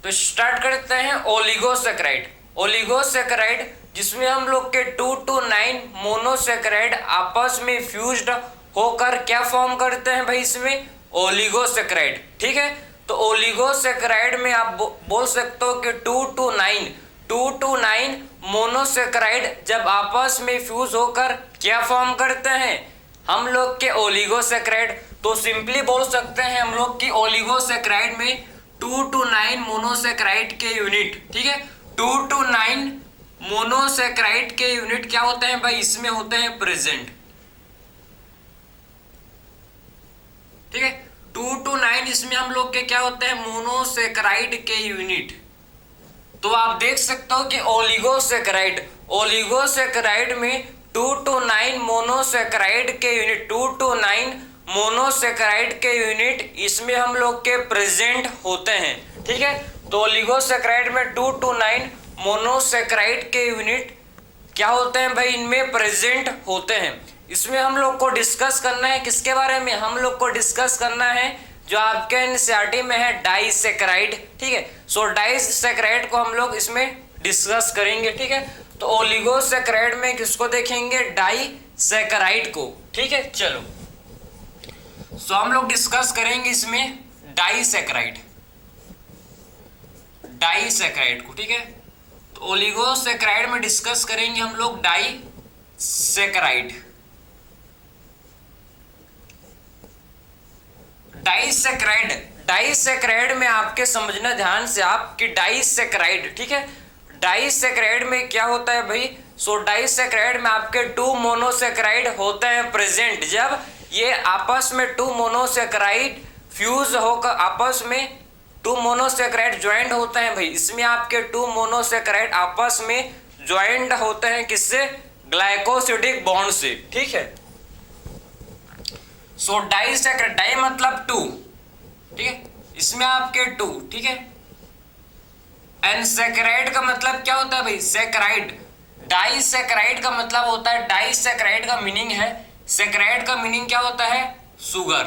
तो स्टार्ट करते हैं ओलिगोसैकेराइड। ओलिगोसैकेराइड जिसमें हम लोग के 2 to 9 मोनोसैकेराइड आपस में फ्यूज्ड होकर क्या फॉर्म करते हैं भाई, इसमें ओलिगोसैकेराइड। ठीक है, तो ओलिगोसैकेराइड में आप बोल सकते हो कि 2 to 9 मोनोसैकेराइड जब आपस में फ्यूज होकर क्या फॉर्म करते हैं हम लोग के ओलिगोसैकेराइड। तो सिंपली बोल सकते हैं हम लोग की ओलिगोसैकेराइड में 2 to 9 मोनोसैकेराइड के यूनिट, ठीक है, 2 to 9 मोनोसैकेराइड के यूनिट क्या होते हैं भाई, इसमें होते हैं प्रेजेंट। ठीक है, 2 to 9 इसमें हम लोग के क्या होते हैं, मोनोसैकेराइड के यूनिट। तो आप देख सकते हो कि ओलिगोसैकेराइड में 2 to 9 मोनोसैकेराइड के यूनिट, 2 to 9 मोनोसैकेराइड के यूनिट इसमें हम लोग के प्रेजेंट होते हैं। ठीक है, तो ओलिगोसैकेराइड में 2 to 9 मोनोसैकेराइड के यूनिट क्या होते हैं भाई, इनमें प्रेजेंट होते हैं। इसमें हम लोग को डिस्कस करना है किसके बारे में, हम लोग को डिस्कस करना है जो आपके एनसीईआरटी में है डाइसैकेराइड। ठीक है, सो डाइसैकेराइड को हम लोग इसमें डिस्कस करेंगे। ठीक है, तो ओलिगोसैकेराइड में किसको देखेंगे, डाइसैकेराइड को। ठीक है, चलो सो हम लोग डिस्कस करेंगे इसमें डाइसैकेराइड को। ठीक है, तो ओलिगोसैकेराइड में डिस्कस करेंगे हम लोग डाइसैकेराइड। डाइसैकेराइड में आपके समझना ध्यान से आपकी डाइसैकेराइड। ठीक है, डाइसैकेराइड में क्या होता है भाई, सो डाइसैकेराइड में आपके 2 मोनोसैकेराइड होते हैं प्रेजेंट। जब ये आपस में 2 मोनोसैकेराइड फ्यूज होकर आपस में 2 मोनोसैकेराइड ज्वाइंट होते हैं भाई, इसमें आपके 2 मोनोसैकेराइड आपस में ज्वाइंट होते हैं किससे, ग्लाइकोसिडिक बॉन्ड से। ठीक है, सो डाइसैकेराइड, डाई मतलब 2, ठीक है, इसमें आपके 2, ठीक है, एंड सैकेराइड का मतलब क्या होता है भाई, सैकेराइड। डाइसैकेराइड का मतलब होता है, डाइसैकेराइड का मीनिंग है, सैकेराइड का मीनिंग क्या होता है, शुगर।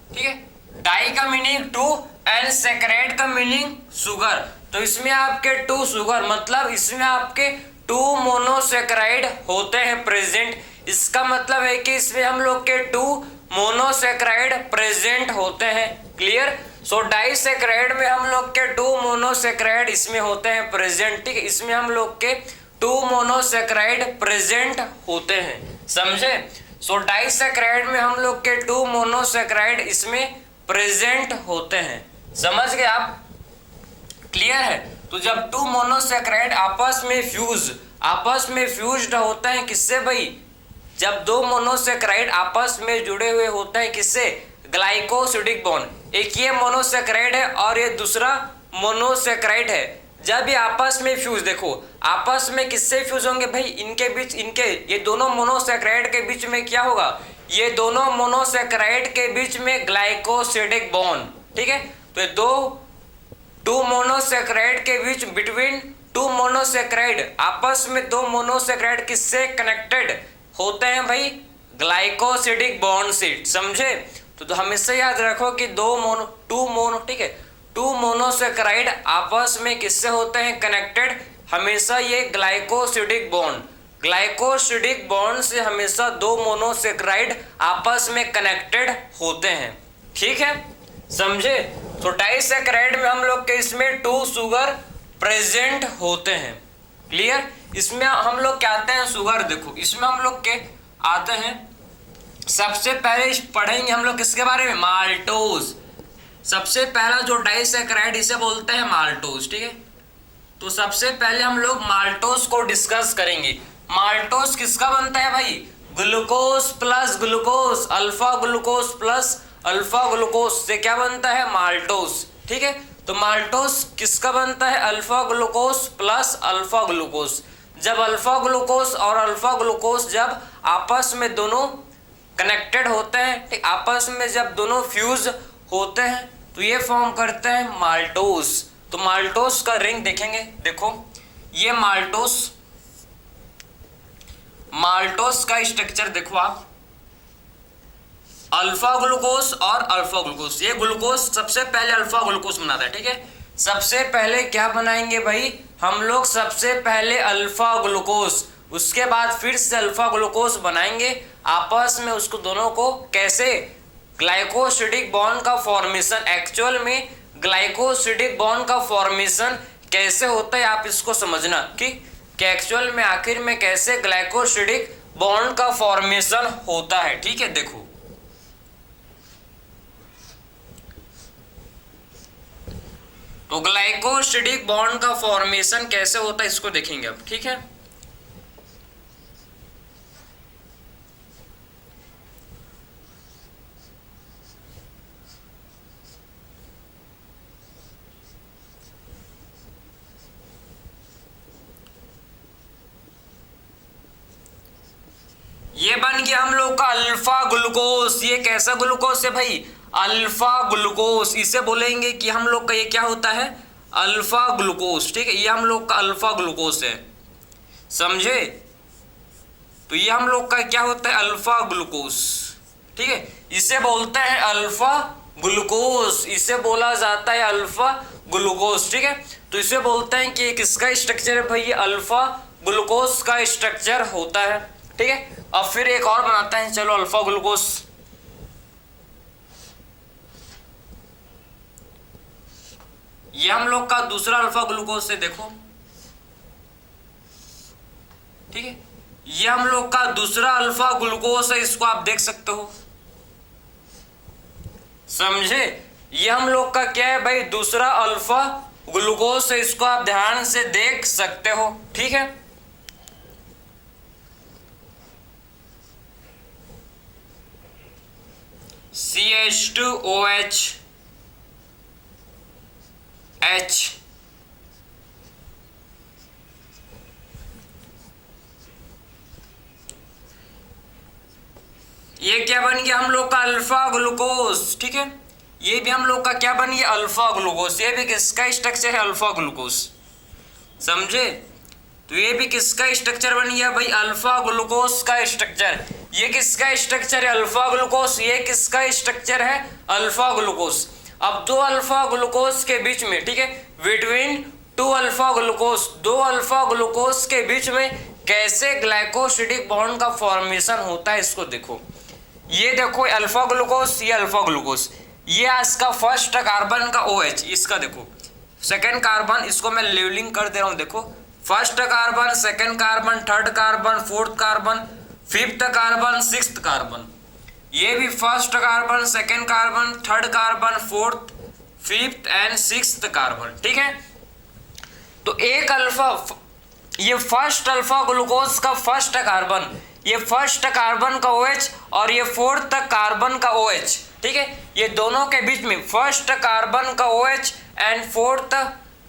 ठीक है, डाई का मीनिंग 2 एंड सैकेराइड का मीनिंग शुगर। तो इसमें आपके 2 शुगर मतलब इसमें आपके 2 मोनोसैकेराइड होते हैं प्रेजेंट। इसका मतलब है कि इसमें हम लोग के 2 मोनोसैकेराइड प्रेजेंट होते हैं। क्लियर, सो डाइसैकेराइड में हम लोग के 2 मोनोसैकेराइड इसमें होते हैं प्रेजेंट। ठीक है, इसमें हम लोग के 2 मोनोसैकेराइड प्रेजेंट होते हैं, समझे। सो डाइसैकेराइड में हम लोग के 2 मोनोसैकेराइड इसमें प्रेजेंट होते हैं, समझ गए आप। क्लियर है, तो जब 2 मोनोसैकेराइड आपस में फ्यूज्ड होते हैं किससे भाई, जब 2 मोनोसैकेराइड आपस में जुड़े हुए होते हैं किससे, ग्लाइकोसिडिक बॉन्ड। एक ये मोनोसैकेराइड है और ये दूसरा मोनोसैकेराइड है। जब ये आपस में फ्यूज, देखो आपस में किससे फ्यूज होंगे भाई, इनके बीच, ये दोनों मोनोसैकेराइड के बीच में क्या होगा, ये दोनों मोनोसैकेराइड के बीच में ग्लाइकोसिडिक बॉन्ड। ठीक है, तो ये 2 मोनोसैकेराइड के बीच, बिटवीन 2 मोनोसैकेराइड आपस में 2 मोनोसैकेराइड किससे कनेक्टेड होते हैं भाई, ग्लाइकोसिडिक बॉन्ड से, समझे। तो हमेशा याद रखो कि 2 ठीक है, 2 मोनोसैकेराइड आपस में किससे होते हैं कनेक्टेड, हमेशा ये ग्लाइकोसिडिक बॉन्ड से हमेशा 2 मोनोसैकेराइड आपस में कनेक्टेड होते हैं। ठीक है, समझे। तो डाइसैकेराइड में हम लोग के इसमें 2 शुगर प्रेजेंट होते हैं। क्लियर, इसमें हम लोग क्या आते हैं, शुगर। देखो इसमें हम लोग के आते हैं, सबसे पहले पढ़ेंगे हम लोग किसके बारे में, माल्टोज। सबसे पहला जो डाइसैकेराइड इसे बोलते हैं माल्टोज। ठीक है, तो सबसे पहले हम लोग माल्टोज को डिस्कस करेंगे। माल्टोज किसका बनता है भाई, glucose plus glucose, alpha glucose plus alpha glucose से क्या बनता है, माल्टोज। ठीक है, तो माल्टोज किसका बनता है, alpha glucose plus alpha glucose. जब अल्फा ग्लूकोज और अल्फा ग्लूकोज जब आपस में दोनों कनेक्टेड होते हैं, ठीक, आपस में जब दोनों फ्यूज होते हैं तो ये फॉर्म करते हैं माल्टोज। तो माल्टोज का रिंग देखेंगे, देखो ये माल्टोज का स्ट्रक्चर देखो आप, अल्फा ग्लूकोज और अल्फा ग्लूकोज। ये ग्लूकोज सबसे पहले अल्फा ग्लूकोज बनाता है, ठीक है। सबसे पहले क्या बनाएंगे भाई हम लोग, सबसे पहले अल्फा ग्लूकोज, उसके बाद फिर से अल्फा ग्लूकोज बनाएंगे आपस में। उसको दोनों को कैसे, ग्लाइकोसिडिक बॉन्ड का फॉर्मेशन, एक्चुअल में ग्लाइकोसिडिक बॉन्ड का फॉर्मेशन कैसे होता है आप इसको समझना कि एक्चुअल में आखिर में कैसे ग्लाइकोसिडिक बॉन्ड का फॉर्मेशन होता है, ठीक है। देखो तो ग्लाइकोसिडिक बॉन्ड का फॉर्मेशन कैसे होता है इसको देखेंगे अब, ठीक है। ये बन गया हम लोग का अल्फा ग्लूकोज। ये कैसा ग्लूकोज है भाई, अल्फा ग्लूकोज। इसे बोलेंगे कि हम लोग का ये क्या होता है, अल्फा ग्लूकोज, ठीक है। ये हम लोग का अल्फा ग्लूकोज है, समझे। तो ये हम लोग का क्या होता है, अल्फा ग्लूकोज, ठीक है। इसे बोलते हैं अल्फा ग्लूकोज, इसे बोला जाता है अल्फा ग्लूकोज, ठीक है। तो इसे बोलते हैं कि किसका स्ट्रक्चर है भाई, ये अल्फा ग्लूकोज का स्ट्रक्चर होता है, ठीक है। अब फिर एक और बनाते हैं, चलो अल्फा ग्लूकोज। ये हम लोग का दूसरा अल्फा ग्लूकोज से देखो, ठीक है। ये हम लोग का दूसरा अल्फा ग्लूकोज है, इसको आप देख सकते हो, समझे। ये हम लोग का क्या है भाई, दूसरा अल्फा ग्लूकोज है, इसको आप ध्यान से देख सकते हो, ठीक है। CH2OH H, ये क्या बन गया हम लोग का अल्फा ग्लूकोज, ठीक है। ये भी हम लोग का क्या बन गया, अल्फा ग्लूकोज। ये भी किसका स्ट्रक्चर है, अल्फा ग्लूकोज, समझे। तो ये भी किसका स्ट्रक्चर बन गया भाई, अल्फा ग्लूकोज का स्ट्रक्चर। ये किसका स्ट्रक्चर है, अल्फा ग्लूकोज। ये किसका स्ट्रक्चर है, अल्फा ग्लूकोज। अब दो अल्फा ग्लूकोज के बीच में, ठीक है, बिटवीन टू अल्फा ग्लूकोज, दो अल्फा ग्लूकोज के बीच में कैसे ग्लाइकोसिडिक बॉन्ड का फॉर्मेशन होता है इसको देखो। ये देखो अल्फा ग्लूकोज, ये अल्फा ग्लूकोज, ये इसका फर्स्ट कार्बन का OH, इसका देखो सेकेंड कार्बन, इसको मैं लेवलिंग कर दे रहा हूं, देखो first carbon, second carbon, third carbon, fourth carbon, fifth carbon, sixth carbon. ये भी first carbon, second carbon, third carbon, fourth, fifth and sixth carbon, ठीक है। तो एक अल्फा, ये फर्स्ट अल्फा ग्लूकोज का फर्स्ट कार्बन, ये फर्स्ट कार्बन का OH और ये फोर्थ कार्बन का OH, ठीक है। ये दोनों के बीच में फर्स्ट कार्बन का OH एंड फोर्थ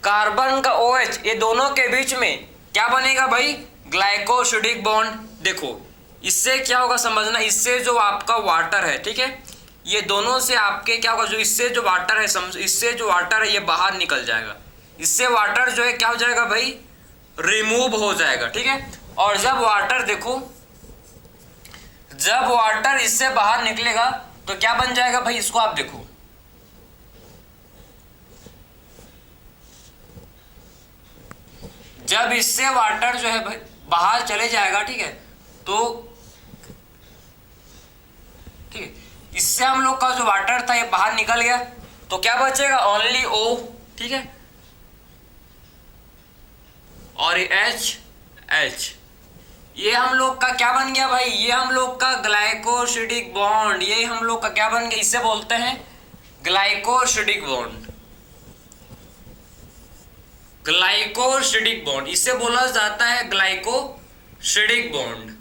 कार्बन का OH, ये दोनों के बीच में क्या बनेगा भाई, ग्लाइकोसिडिक बॉन्ड। देखो इससे क्या होगा समझना, इससे जो आपका वाटर है, ठीक है, ये दोनों से आपके क्या होगा, जो इससे जो वाटर है, इससे जो वाटर है ये बाहर निकल जाएगा, इससे वाटर जो है क्या हो जाएगा भाई, रिमूव हो जाएगा, ठीक है। और जब वाटर देखो, जब वाटर इससे बाहर निकलेगा तो क्या बन जाएगा भाई, इसको आप देखो, जब इससे वाटर जो है भाई बाहर चले जाएगा, ठीक है, तो ठीक है, इससे हम लोग का जो वाटर था ये बाहर निकल गया, तो क्या बचेगा, ओनली O, ठीक है, और H, ये हम लोग का क्या बन गया भाई, ये हम लोग का ग्लाइकोसिडिक बॉन्ड, ये हम लोग का क्या बन गया, इसे बोलते हैं ग्लाइकोसिडिक बॉन्ड, ग्लाइकोसिडिक बॉन्ड, इसे बोला जाता है ग्लाइकोसिडिक बॉन्ड,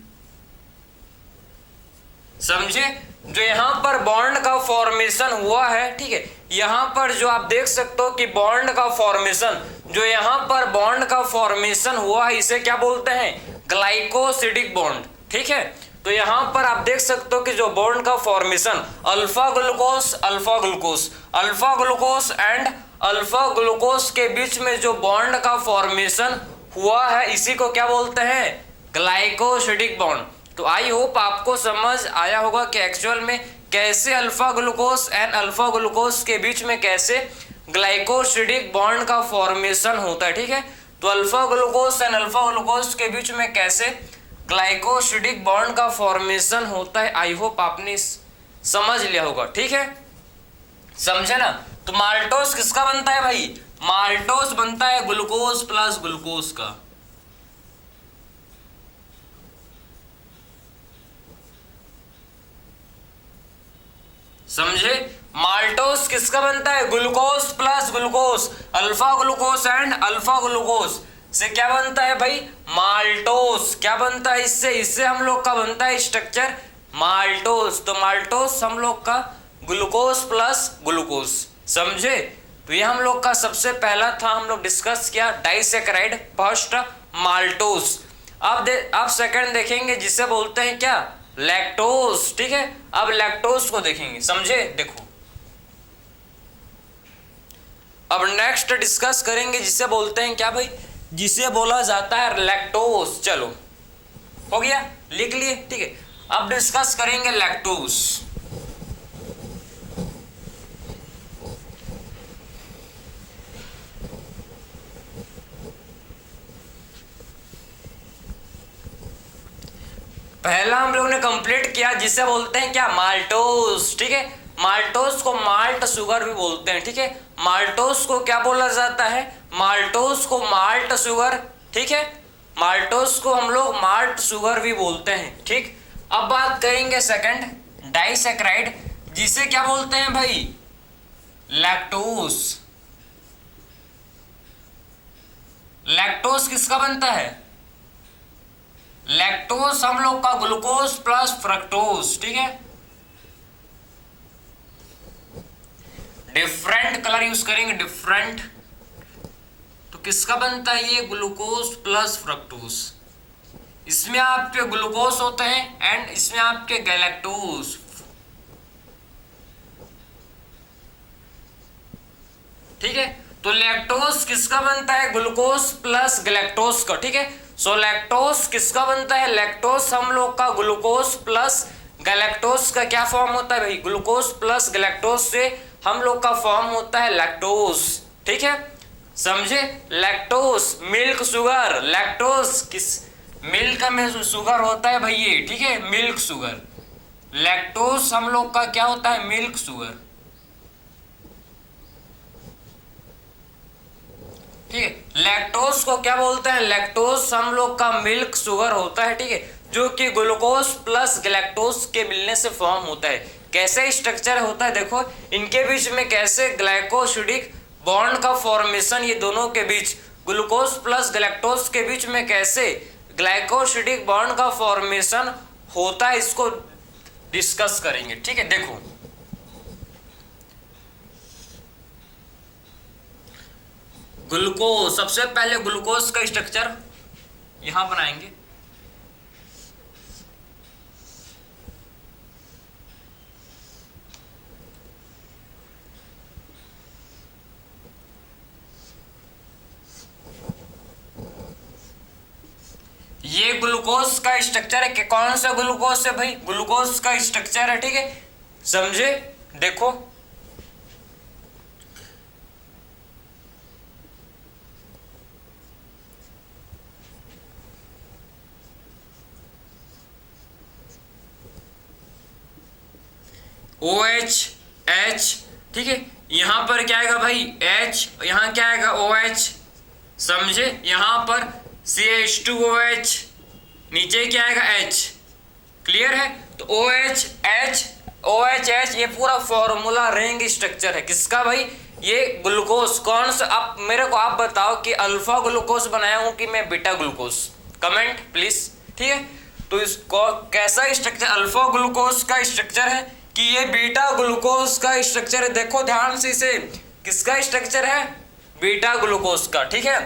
समझे। जो यहाँ पर बॉन्ड का फॉर्मेशन हुआ है, ठीक है, यहाँ पर जो आप देख सकते हो कि बॉन्ड का फॉर्मेशन, जो यहाँ पर बॉन्ड का फॉर्मेशन हुआ है इसे क्या बोलते हैं, ग्लाइकोसिडिक बॉन्ड, ठीक है। तो यहाँ पर आप देख सकते हो कि जो बॉन्ड का formation alpha glucose, alpha glucose, alpha glucose and alpha glucose के बीच में जो बॉन्ड का फॉर्मेशन हुआ है इसी को क्या बोलते हैं, ग्लाइकोसिडिक बॉन्ड। तो आई होप आपको समझ आया होगा कि एक्चुअल में कैसे alpha glucose and alpha glucose के बीच में कैसे ग्लाइकोसिडिक बॉन्ड का फॉर्मेशन होता है, ठीक है। तो alpha glucose and alpha glucose के बीच में कैसे ग्लाइकोसिडिक बॉन्ड का फॉर्मेशन होता है, आई होप आपने समझ लिया होगा, ठीक है, समझे ना। तो माल्टोज किसका बनता है भाई, माल्टोज बनता है ग्लूकोज प्लस ग्लूकोज का। समझे, माल्टोज किसका बनता है, glucose plus glucose, alpha glucose and alpha glucose से क्या बनता है भाई, माल्टोज। क्या बनता है इससे, इससे हम लोग का बनता है स्ट्रक्चर माल्टोज। तो माल्टोज हम लोग का ग्लूकोज प्लस ग्लूकोज, समझे। तो ये हम लोग का सबसे पहला था, हम लोग डिस्कस किया डाइसैकेराइड, फर्स्ट माल्टोज। अब सेकंड देखेंगे जिसे बोलते हैं क्या, लैक्टोज, ठीक है। अब लैक्टोज को देखेंगे, समझे। देखो अब नेक्स्ट डिस्कस करेंगे जिसे बोलते हैं क्या भाई, जिसे बोला जाता है लैक्टोज। चलो हो गया, लिख लिए, ठीक है। अब डिस्कस करेंगे लैक्टोज। पहला हम लोग ने कंप्लीट किया जिसे बोलते हैं क्या, माल्टोज, ठीक है। माल्टोज को माल्ट शुगर भी बोलते हैं, ठीक है। माल्टोज को क्या बोला जाता है, माल्टोज को माल्ट शुगर, ठीक है। माल्टोज को हम लोग माल्ट शुगर भी बोलते हैं, ठीक। अब बात करेंगे सेकंड डाइसैकेराइड, जिसे क्या बोलते हैं भाई, लैक्टोज। लैक्टोज किसका बनता है, लैक्टोज हम लोग का ग्लूकोज प्लस फ्रक्टोज, ठीक है। डिफरेंट कलर यूज करेंगे, डिफरेंट। तो किसका बनता है ये, ग्लूकोज प्लस फ्रक्टोज। इसमें आपके ग्लूकोज होते हैं एंड इसमें आपके गैलेक्टोज, ठीक है। तो लैक्टोज किसका बनता है, ग्लूकोज प्लस गैलेक्टोज का, ठीक है। सो लैक्टोज किसका बनता है, लैक्टोज हम लोग का ग्लूकोज प्लस गैलेक्टोज का क्या फॉर्म होता है भाई, ग्लूकोज प्लस गैलेक्टोज से हम लोग का फॉर्म होता है लैक्टोज, ठीक है, समझे। लैक्टोज मिल्क शुगर, लैक्टोज किस मिल्क में शुगर होता है भाई ये, ठीक है, मिल्क शुगर। लैक्टोज हम लोग का क्या होता है, मिल्क शुगर, ठीक है। लैक्टोज को क्या बोलते हैं, लैक्टोज हम लोग का मिल्क शुगर होता है, ठीक है, जो कि ग्लूकोज प्लस गैलेक्टोज के मिलने से फॉर्म होता है। कैसे स्ट्रक्चर होता है देखो, इनके बीच में कैसे ग्लाइकोसिडिक बॉन्ड का फॉर्मेशन, ये दोनों के बीच ग्लूकोज प्लस गैलेक्टोज के बीच में कैसे ग्लाइकोसिडिक बॉन्ड का फॉर्मेशन होता है, इसको डिस्कस करेंगे, ठीक है। देखो ग्लूकोज, सबसे पहले ग्लूकोज का स्ट्रक्चर यहां बनाएंगे। ये ग्लूकोज का स्ट्रक्चर है कि कौन सा ग्लूकोज है भाई, ग्लूकोज का स्ट्रक्चर है, ठीक है, समझे। देखो OH H, ठीक है, यहां पर क्या आएगा भाई H, यहां क्या आएगा OH, समझे। यहां पर CH2OH, नीचे क्या आएगा H, क्लियर है। तो OH H OH H ये पूरा फॉर्मूला रिंग स्ट्रक्चर है किसका भाई, ये ग्लूकोज। कौन सा, आप मेरे को आप बताओ कि अल्फा ग्लूकोज बनाया हूं कि मैं बीटा ग्लूकोज, कमेंट प्लीज, ठीक है। तो इसको कैसा स्ट्रक्चर, अल्फा ग्लूकोज का स्ट्रक्चर है कि ये बीटा ग्लूकोज का स्ट्रक्चर है। देखो ध्यान से, इसे किसका स्ट्रक्चर है, बीटा ग्लूकोज का, ठीक है।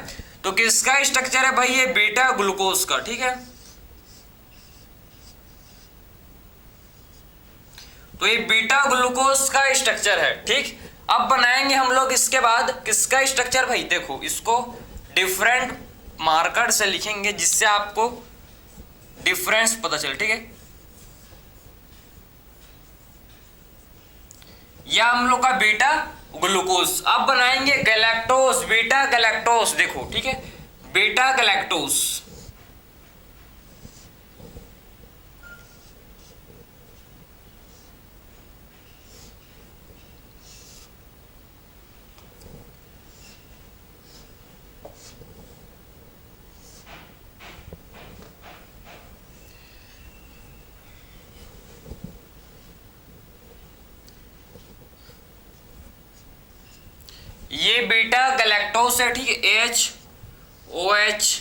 तो किसका स्ट्रक्चर है भाई, ये बीटा ग्लूकोज का, ठीक है। तो ये बीटा ग्लूकोज का स्ट्रक्चर है, ठीक। अब बनाएंगे हम लोग इसके बाद किसका स्ट्रक्चर भाई, देखो इसको डिफरेंट मार्कर से लिखेंगे जिससे आपको डिफरेंस पता चले, ठीक है। या हम लोग का बीटा ग्लूकोज। अब बनाएंगे गैलेक्टोज, बीटा गैलेक्टोज, देखो ठीक है, बीटा गैलेक्टोज। ये बीटा गैलेक्टोज है, ठीक है, OH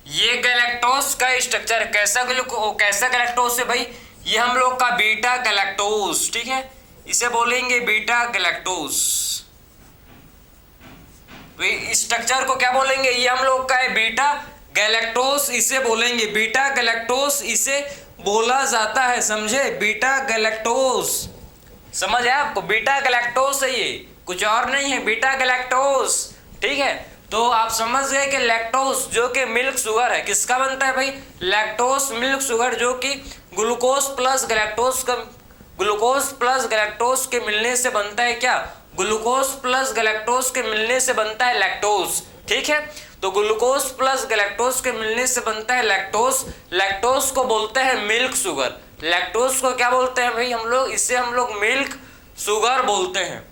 ये गैलेक्टोज का स्ट्रक्चर कैसा गैलेक्टोज है भाई, ये हम लोग का बीटा गैलेक्टोज, ठीक है, इसे बोलेंगे बीटा गैलेक्टोज। स्ट्रक्चर को क्या बोलेंगे, ये हम लोग का है बीटा गैलेक्टोज, इसे बोलेंगे बीटा गैलेक्टोज, इसे बोला जाता है, समझे, बीटा गैलेक्टोज। समझ है आपको, बीटा गैलेक्टोज है, ये कुछ और नहीं है, बीटा गैलेक्टोज, ठीक है। तो आप समझ गए कि लैक्टोज जो कि मिल्क शुगर है, किसका बनता है भाई, लैक्टोज मिल्क शुगर, जो कि ग्लूकोज प्लस गैलेक्टोज के मिलने से बनता है, क्या, ग्लूकोज प्लस गैलेक्टोज के मिलने से बनता है लैक्टोज, ठीक है। तो ग्लूकोज प्लस गैलेक्टोज के मिलने से बनता है लैक्टोज। लैक्टोज को बोलते हैं मिल्क शुगर, लैक्टोज को क्या बोलते हैं भाई हम लोग, इसे हम लोग मिल्क शुगर बोलते हैं।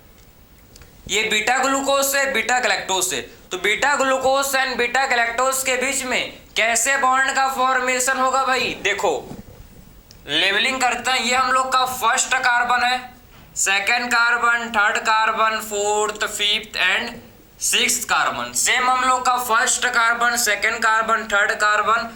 ये बीटा ग्लूकोज से बीटा गैलेक्टोज से, तो beta glucose and beta galactose के बीच में कैसे बॉन्ड का फॉर्मेशन होगा भाई, देखो लेवलिंग करते हैं। ये हम लोग का फर्स्ट कार्बन है, second carbon, third carbon, fourth, fifth and sixth carbon. Same हम लोग का first carbon, second carbon, third carbon,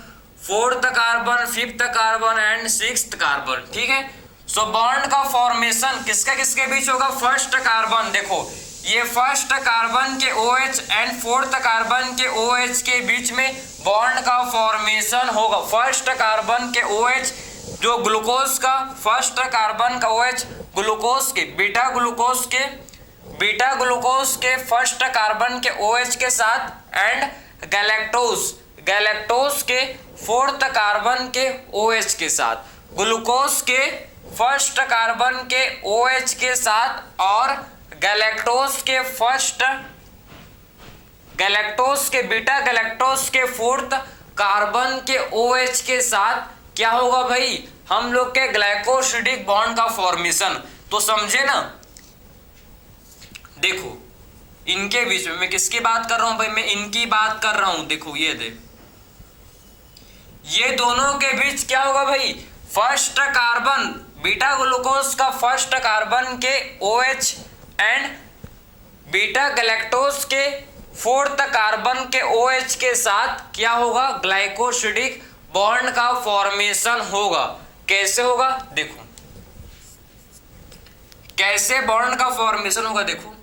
fourth carbon, fifth carbon and sixth carbon, ठीक है। सो बॉन्ड का फॉर्मेशन किसके बीच होगा, फर्स्ट कार्बन, देखो ये फर्स्ट कार्बन के OH एंड फोर्थ कार्बन के OH के बीच में बॉन्ड का फॉर्मेशन होगा। फर्स्ट कार्बन के OH जो ग्लूकोज का, फर्स्ट कार्बन का OH ग्लूकोज के, बीटा ग्लूकोज के फर्स्ट कार्बन के OH के साथ एंड गैलेक्टोज के फोर्थ कार्बन के OH के साथ, ग्लूकोज के फर्स्ट कार्बन के OH के साथ और गैलेक्टोज के बीटा गैलेक्टोज के फोर्थ कार्बन के OH के साथ क्या होगा भाई, हम लोग के ग्लाइकोसिडिक बॉन्ड का फॉर्मेशन। तो समझे ना, देखो इनके बीच में मैं किसकी बात कर रहा हूं भाई, मैं इनकी बात कर रहा हूं, देखो ये दोनों के बीच क्या होगा भाई, फर्स्ट कार्बन, बीटा ग्लूकोज का फर्स्ट कार्बन के OH एंड बीटा गैलेक्टोज के फोर्थ कार्बन के OH के साथ क्या होगा, ग्लाइकोसिडिक बॉन्ड का फॉर्मेशन होगा। कैसे होगा, देखो कैसे बॉन्ड का फॉर्मेशन होगा, देखो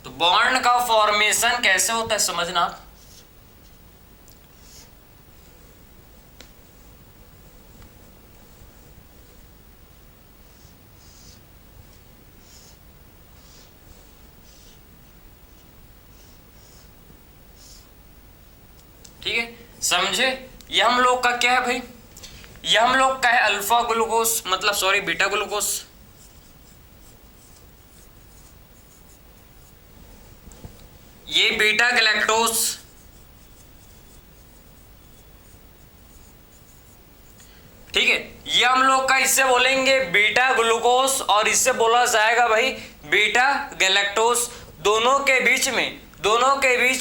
तो बॉन्ड का फॉर्मेशन कैसे होता है समझना। ठीक है, समझे, ये हम लोग का क्या है भाई, ये हम लोग का है अल्फा ग्लूकोज, मतलब सॉरी बीटा ग्लूकोज, ये बीटा गैलेक्टोज, ठीक है, ये हम लोग का इससे बोलेंगे बीटा ग्लूकोज और इससे बोला जाएगा भाई बीटा गैलेक्टोज। दोनों के बीच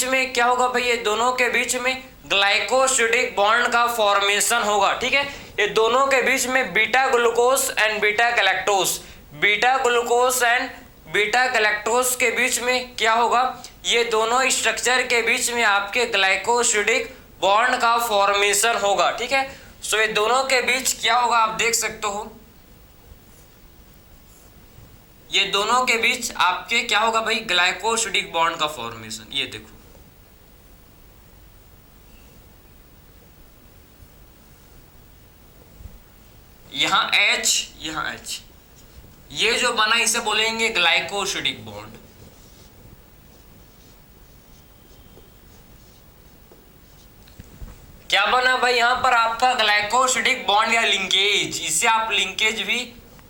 में क्या होगा भाई, ये दोनों के बीच में ग्लाइकोसिडिक बॉन्ड का फॉर्मेशन होगा, ठीक है। ये दोनों के बीच में beta glucose and beta galactose, beta glucose and beta galactose के बीच में क्या होगा, ये दोनों स्ट्रक्चर के बीच में आपके ग्लाइकोसिडिक बॉन्ड का फॉर्मेशन होगा, ठीक है। सो ये दोनों के बीच क्या होगा आप देख सकते हो, ये दोनों के बीच आपके क्या होगा भाई, ग्लाइकोसिडिक बॉन्ड का फॉर्मेशन। ये देखो, यहां H, यहां H, ये जो बना इसे बोलेंगे ग्लाइकोसिडिक बॉन्ड। क्या बना भाई यहां पर आपका ग्लाइकोसिडिक बॉन्ड या लिंकेज, इसे आप लिंकेज भी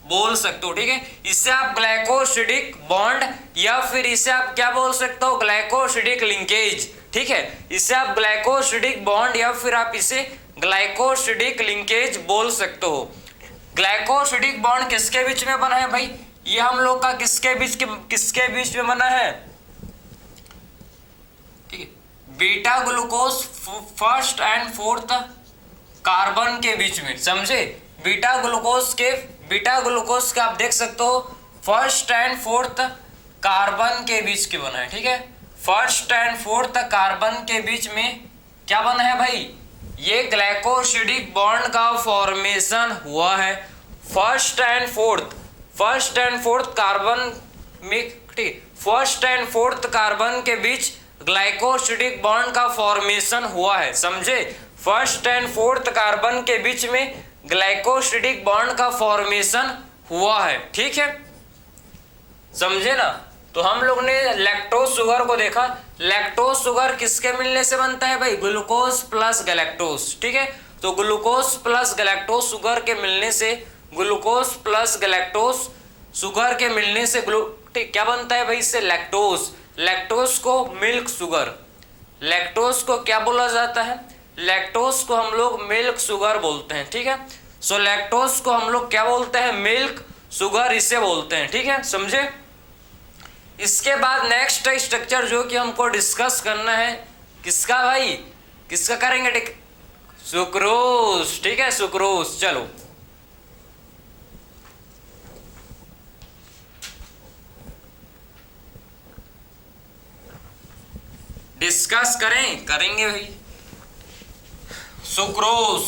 बोल सकते हो, ठीक है। इससे आप ग्लाइकोसिडिक बॉन्ड या फिर इसे आप क्या बोल सकते हो, ग्लाइकोसिडिक लिंकेज, ठीक है। इसे आप ग्लाइकोसिडिक बॉन्ड या फिर आप इसे ग्लाइकोसिडिक लिंकेज बोल सकते हो। ग्लाइकोसिडिक बॉन्ड किसके बीच में बना है भाई, ये हम लोग का किसके बीच में बना है, ठीक है, beta glucose first and fourth carbon के बीच में, समझे। बीटा ग्लूकोज का आप देख सकते हो फर्स्ट एंड फोर्थ कार्बन के बीच के बना है, ठीक है। फर्स्ट एंड फोर्थ कार्बन के बीच में क्या बना है भाई, ये ग्लाइकोसिडिक बॉन्ड का फॉर्मेशन हुआ है। फर्स्ट एंड फोर्थ कार्बन में, ठीक, फर्स्ट एंड फोर्थ कार्बन के बीच ग्लाइकोसिडिक बॉन्ड का फॉर्मेशन हुआ है, समझे। फर्स्ट एंड फोर्थ कार्बन के बीच में ग्लाइकोसिडिक बॉन्ड का फॉर्मेशन हुआ है, ठीक है, समझे ना। तो हम लोग ने लैक्टोज शुगर को देखा, लैक्टोज शुगर किसके मिलने से बनता है भाई, ग्लूकोज प्लस गैलेक्टोज, ठीक है। तो ग्लूकोज प्लस गैलेक्टोज शुगर के मिलने से, ग्लूकोज प्लस गैलेक्टोज शुगर के मिलने से ठीक क्या बनता है भाई, इससे लैक्टोज। लैक्टोज को मिल्क शुगर, लैक्टोज को क्या बोला जाता है, लैक्टोज को हम लोग मिल्क शुगर बोलते हैं, ठीक है। सो लैक्टोज को हम लोग क्या बोलते हैं, मिल्क शुगर इसे बोलते हैं, ठीक है, समझे। इसके बाद नेक्स्ट स्ट्रक्चर जो कि हमको डिस्कस करना है, किसका भाई, किसका करेंगे, ठीक, सुक्रोज, ठीक है, सुक्रोज। चलो डिस्कस करेंगे भाई सुक्रोज।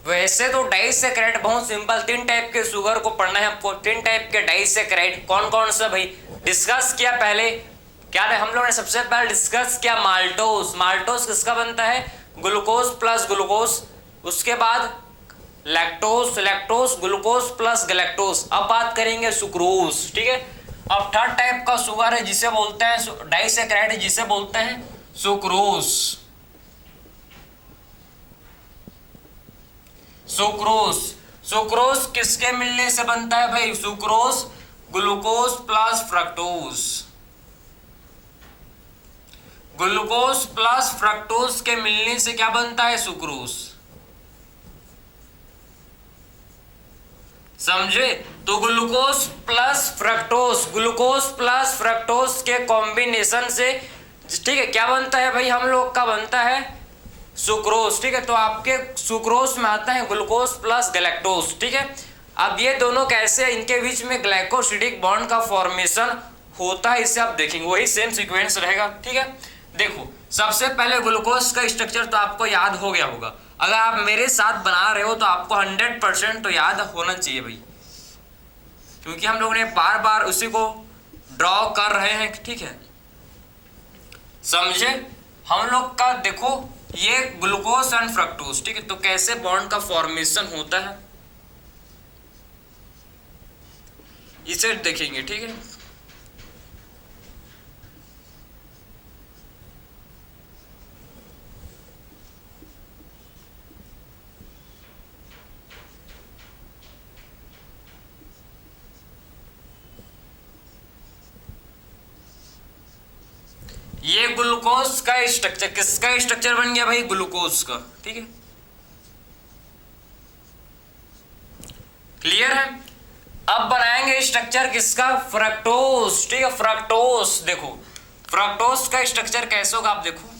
वैसे तो डाइसैकेराइड बहुत सिंपल, 3 टाइप के शुगर को पढ़ना है आपको, 3 टाइप के डाइसैकेराइड कौन कौन सा भाई डिस्कस किया पहले। क्या है, हम लोगों ने सबसे पहले डिस्कस किया माल्टोज। माल्टोज किसका बनता है, ग्लूकोज प्लस ग्लूकोज, उसके बाद lactose, lactose glucose plus galactose. अब बात करेंगे सुक्रोज, ठीक है। अब थर्ड टाइप का शुगर है जिसे बोलते हैं डाइसैकेराइड, जिसे बोलते हैं सुक्रोज। सुक्रोज, सुक्रोज किसके मिलने से बनता है भाई, sucrose glucose plus fructose, glucose plus fructose के मिलने से क्या बनता है, सुक्रोज, समझे। तो glucose plus fructose, glucose plus fructose के कॉम्बिनेशन से, ठीक है, क्या बनता है भाई, हम लोग का बनता है सुक्रोज, ठीक है। तो आपके सुक्रोज में आता है ग्लूकोज प्लस गैलेक्टोज, ठीक है। अब ये दोनों कैसे, इनके बीच में ग्लाइकोसिडिक बॉन्ड का फॉर्मेशन होता है, इसे आप देखेंगे, वही सेम सीक्वेंस रहेगा, ठीक है। देखो सबसे पहले ग्लूकोज का स्ट्रक्चर तो आपको याद हो गया होगा, अगर आप मेरे साथ बना रहे हो तो आपको 100% तो याद होना चाहिए भाई, क्योंकि हम लोग ने बार बार उसी को ड्रॉ कर रहे हैं, ठीक है, समझे। हम लोग का देखो ये ग्लूकोज एंड फ्रक्टोज, ठीक है, तो कैसे बॉन्ड का फॉर्मेशन होता है इसे देखेंगे, ठीक है। ये ग्लूकोज का स्ट्रक्चर, किसका स्ट्रक्चर बन गया भाई, ग्लूकोज का, ठीक है, क्लियर है। अब बनाएंगे स्ट्रक्चर किसका, फ्रक्टोज, ठीक है, फ्रक्टोज। देखो फ्रक्टोज का स्ट्रक्चर कैसे होगा, आप देखो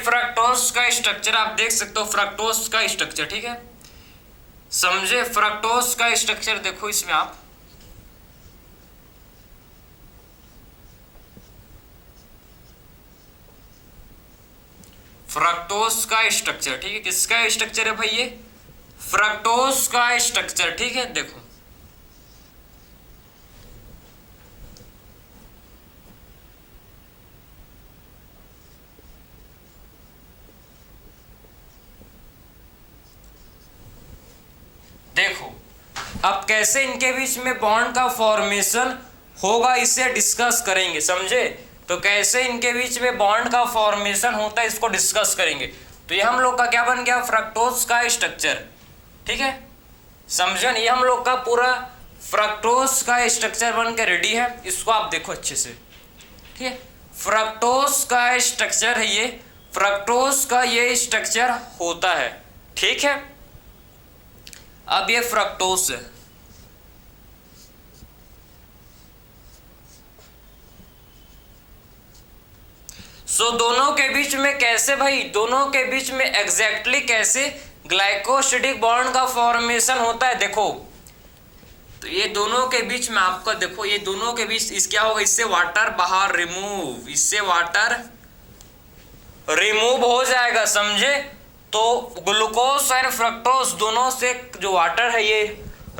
फ्रक्टोज का स्ट्रक्चर आप देख सकते हो, फ्रक्टोज का स्ट्रक्चर, ठीक है, समझे, फ्रक्टोज का स्ट्रक्चर देखो इसमें आप, फ्रक्टोज का स्ट्रक्चर, ठीक है, किसका स्ट्रक्चर है भाई ये, फ्रक्टोज का स्ट्रक्चर, ठीक है। देखो देखो अब कैसे इनके बीच में बॉन्ड का फॉर्मेशन होगा इसे डिस्कस करेंगे, समझे। तो कैसे इनके बीच में बॉन्ड का फॉर्मेशन होता है इसको डिस्कस करेंगे। तो ये हम लोग का क्या बन गया, फ्रक्टोज का स्ट्रक्चर, ठीक है, समझे। ये हम लोग का पूरा फ्रक्टोज का स्ट्रक्चर बन के रेडी है। इसको आप देखो अच्छे से, ठीक है, फ्रक्टोज का स्ट्रक्चर है ये, फ्रक्टोज का ये स्ट्रक्चर होता है, ठीक है। अब ये फ्रक्टोज है, सो दोनों के बीच में कैसे भाई, दोनों के बीच में एग्जैक्टली कैसे ग्लाइकोसिडिक बॉन्ड का फॉर्मेशन होता है। देखो तो ये दोनों के बीच में आपका देखो, ये दोनों के बीच इस क्या होगा, इससे वाटर बाहर रिमूव, इससे वाटर रिमूव हो जाएगा, समझे। तो ग्लूकोज और फ्रक्टोज दोनों से जो वाटर है ये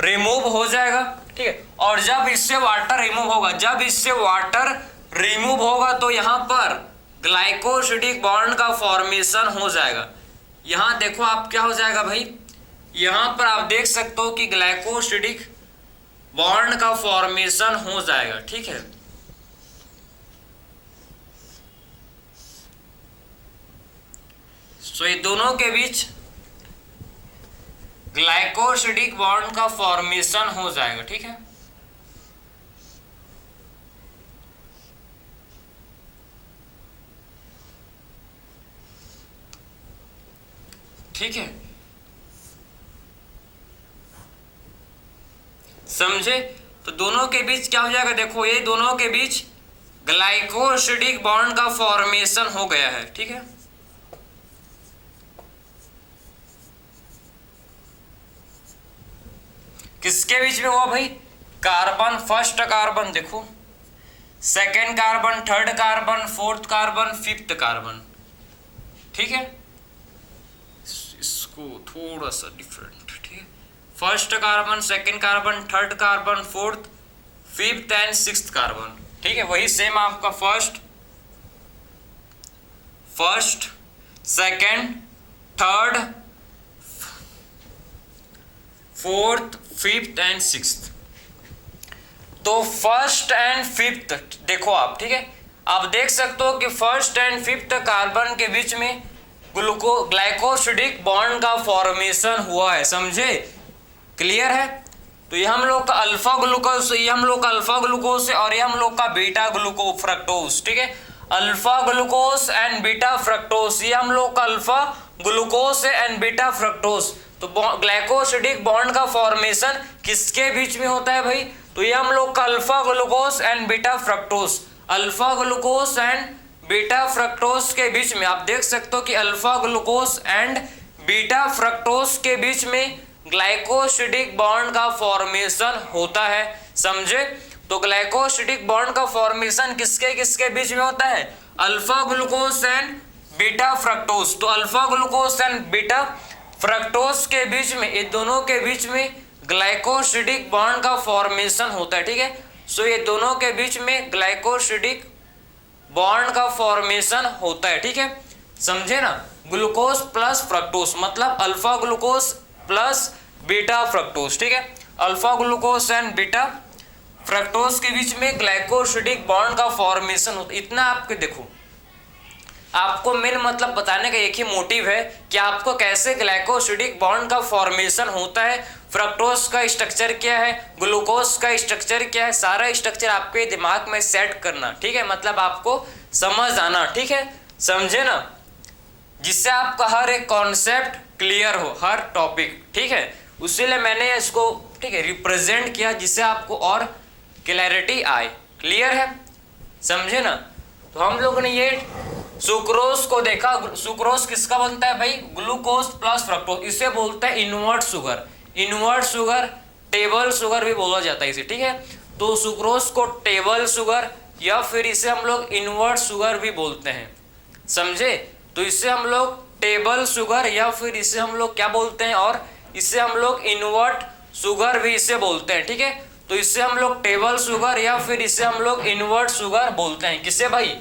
रिमूव हो जाएगा, ठीक है। और जब इससे वाटर रिमूव होगा, जब इससे वाटर रिमूव होगा तो यहाँ पर ग्लाइकोसिडिक बॉन्ड का फॉर्मेशन हो जाएगा। यहाँ देखो आप क्या हो जाएगा भाई, यहाँ पर आप देख सकते हो कि ग्लाइकोसिडिक बॉन्ड का फॉर्मेशन हो जाएगा, ठीक है। सो ये दोनों के बीच ग्लाइकोसिडिक बॉन्ड का फॉर्मेशन हो जाएगा, ठीक है। ठीक है, समझे। तो दोनों के बीच क्या हो जाएगा, देखो ये दोनों के बीच ग्लाइकोसिडिक बॉन्ड का फॉर्मेशन हो गया है, ठीक है। किसके बीच में हुआ भाई, कार्बन, फर्स्ट कार्बन देखो, second carbon, third carbon, fourth carbon, fifth carbon, ठीक है। इसको थोड़ा सा डिफरेंट, ठीक है, first carbon, second carbon, third carbon, fourth, fifth and sixth carbon, ठीक है। वही सेम आपका first, second, third, fourth, fifth and sixth. तो फर्स्ट एंड फिफ्थ देखो आप, ठीक है, आप देख सकते हो कि फर्स्ट एंड फिफ्थ कार्बन के बीच में ग्लाइकोसिडिक बॉन्ड का फॉर्मेशन हुआ है, समझे, क्लियर है। तो ये हम लोग का अल्फा ग्लूकोज, ये हम लोग का अल्फा ग्लूकोज है और ये हम लोग का बीटा ग्लूको फ्रक्टोज, ठीक है। Alpha glucose and beta fructose, ये हम लोग का alpha glucose and beta fructose. तो ग्लाइकोसिडिक बॉन्ड का फॉर्मेशन किसके बीच में होता है भाई, तो ये हम लोग का alpha glucose and beta fructose, alpha glucose and beta fructose के बीच में आप देख सकते हो कि alpha glucose and beta fructose के बीच में ग्लाइकोसिडिक बॉन्ड का फॉर्मेशन होता है, समझे। तो ग्लाइकोसिडिक बॉन्ड का फॉर्मेशन किसके किसके बीच में होता है, alpha glucose and beta fructose. तो alpha glucose and beta fructose के बीच में, ये दोनों के बीच में ग्लाइकोसिडिक बॉन्ड का फॉर्मेशन होता है, ठीक है। सो ये दोनों के बीच में ग्लाइकोसिडिक बॉन्ड का फॉर्मेशन होता है, ठीक है, समझे ना। ग्लूकोज प्लस फ्रक्टोज मतलब alpha glucose plus beta fructose, ठीक है। Alpha glucose and beta fructose के बीच में ग्लाइकोसिडिक बॉन्ड का फॉर्मेशन होता है। इतना आपके देखो, आपको मेन मतलब बताने का एक ही मोटिव है कि आपको कैसे ग्लाइकोसिडिक बॉन्ड का फॉर्मेशन होता है, फ्रक्टोज का स्ट्रक्चर क्या है, ग्लूकोज का स्ट्रक्चर क्या है, सारा स्ट्रक्चर आपके दिमाग में सेट करना, ठीक है, मतलब आपको समझ आना, ठीक है, समझे ना, जिससे आपका हर एक कॉन्सेप्ट क्लियर हो, हर टॉपिक, ठीक है। उसीलिए मैंने इसको, ठीक है, रिप्रेजेंट किया जिससे आपको और क्लैरिटी आए, क्लियर है, समझे ना। तो हम लोग ने ये सुक्रोज को देखा, सुक्रोज किसका बनता है भाई, ग्लूकोज प्लस फ्रक्टोज, इसे बोलते हैं invert sugar. Invert sugar, table sugar भी बोला जाता है इसे, ठीक है। तो सुक्रोज को टेबल शुगर या फिर इसे हम लोग इनवर्ट शुगर भी बोलते हैं, समझे। तो इसे हम लोग टेबल शुगर या फिर इसे हम लोग क्या बोलते हैं, और इसे हम लोग इनवर्ट शुगर भी इसे बोलते हैं, ठीक है। तो इसे हम लोग टेबल शुगर या फिर इसे हम लोग इनवर्ट शुगर बोलते हैं। किसे भाई,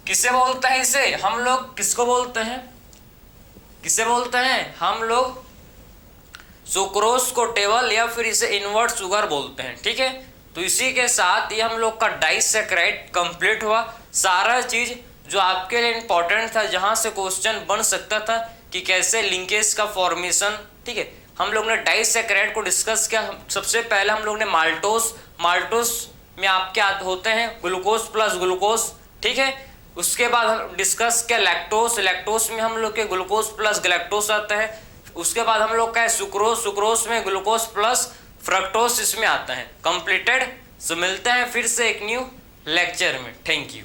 किसे बोलते हैं इसे हम लोग, किसको बोलते हैं, किसे बोलते हैं हम लोग, सुक्रोज को टेबल या फिर इसे इनवर्ट शुगर बोलते हैं, ठीक है। तो इसी के साथ ये हम लोग का डाइसैकेराइड कंप्लीट हुआ। सारा चीज जो आपके लिए इंपॉर्टेंट था, जहां से क्वेश्चन बन सकता था कि कैसे लिंकेज का फॉर्मेशन, ठीक है, हम लोग ने डाइसैकेराइड को डिस्कस किया। सबसे पहले हम लोग ने माल्टोस, माल्टोस में आपके होते हैं ग्लूकोज प्लस ग्लूकोज, ठीक है। उसके बाद हम डिस्कस किया लैक्टोस, लैक्टोस में हम लोग के ग्लूकोज प्लस गैलेक्टोस आता है। उसके बाद हम लोग का है सुक्रोज, सुक्रोज में ग्लूकोज प्लस फ्रक्टोस इसमें आता है। कंप्लीटेड। सो मिलते हैं फिर से एक न्यू लेक्चर में। Thank you.